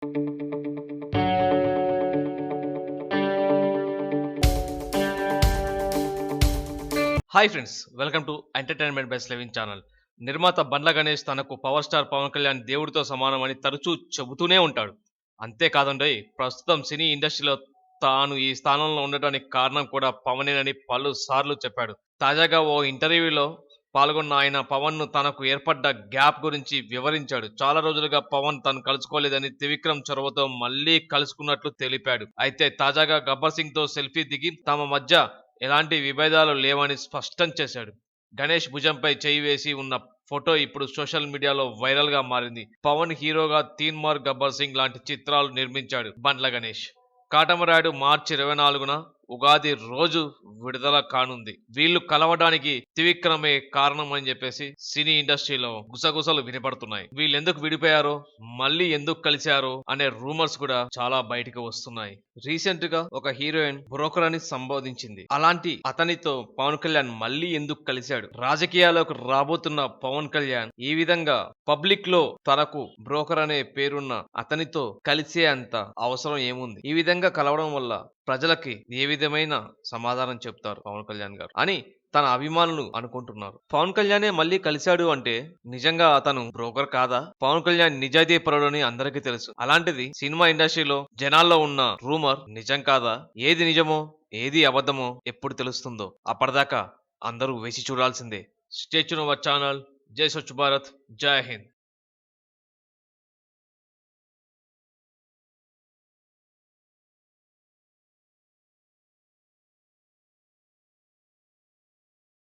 Hi friends, welcome to entertainment best living channel. నిర్మాత బండ్ల గణేష్ తనకు power star Pawan Kalyan దేవుడితో సమానమని తరచూ చెబుతూనే ఉంటాడు. అంతేకాదండి, ప్రస్తుతం సినీ ఇండస్ట్రీలో తాను ఈ స్థానంలో ఉండటానికి కారణం కూడా పవనేనని పలు సార్లు చెప్పాడు. తాజాగా ఓ ఇంటర్వ్యూలో పాల్గొన్న ఆయన పవన్ను తనకు ఏర్పడ్డ గ్యాప్ గురించి వివరించాడు. చాలా రోజులుగా పవన్ తను కలుసుకోలేదని, త్రివిక్రమ్ చొరవతో మళ్లీ కలుసుకున్నట్లు తెలిపాడు. అయితే తాజాగా గబ్బర్ సింగ్ తో సెల్ఫీ దిగి తమ మధ్య ఎలాంటి విభేదాలు లేవని స్పష్టం చేశాడు. గణేష్ భుజంపై చేయి వేసి ఉన్న ఫోటో ఇప్పుడు సోషల్ మీడియాలో వైరల్ గా మారింది. పవన్ హీరోగా తీన్మార్, గబ్బర్ సింగ్ లాంటి చిత్రాలు నిర్మించాడు బండ్ల గణేష్. కాటమరాయుడు మార్చి 24న ఉగాది రోజు విడుదల కానుంది. వీళ్ళు కలవడానికి త్రివిక్రమే కారణం అని చెప్పేసి సినీ ఇండస్ట్రీలో గుసగుసలు వినపడుతున్నాయి. వీళ్ళు ఎందుకు విడిపోయారో, మళ్ళీ ఎందుకు కలిశారో అనే రూమర్స్ కూడా చాలా బయటకు వస్తున్నాయి. రీసెంట్ గా ఒక హీరోయిన్ బ్రోకర్ అని సంబోధించింది. అలాంటి అతనితో పవన్ కళ్యాణ్ మళ్ళీ ఎందుకు కలిశాడు? రాజకీయాల్లోకి రాబోతున్న పవన్ కళ్యాణ్ ఈ విధంగా పబ్లిక్ లో తనకు బ్రోకర్ అనే పేరున్న అతనితో కలిసే అంత అవసరం ఏముంది? ఈ విధంగా కలవడం వల్ల ప్రజలకి ఏ విధమైన సమాధానం చెప్తారు పవన్ కళ్యాణ్ గారు అని తన అభిమానులు అనుకుంటున్నారు. పవన్ కళ్యాణే మళ్ళీ కలిశాడు అంటే నిజంగా అతను బ్రోకర్ కాదా? పవన్ కళ్యాణ్ నిజాయితీ పరుడు అని అందరికీ తెలుసు. అలాంటిది సినిమా ఇండస్ట్రీలో జనాల్లో ఉన్న రూమర్ నిజం కాదా? ఏది నిజమో ఏది అబద్ధమో ఎప్పుడు తెలుస్తుందో అప్పటిదాకా అందరూ వేసి చూడాల్సిందే. Stay tune our channel. జై స్వచ్ఛ భారత్, జై హింద్.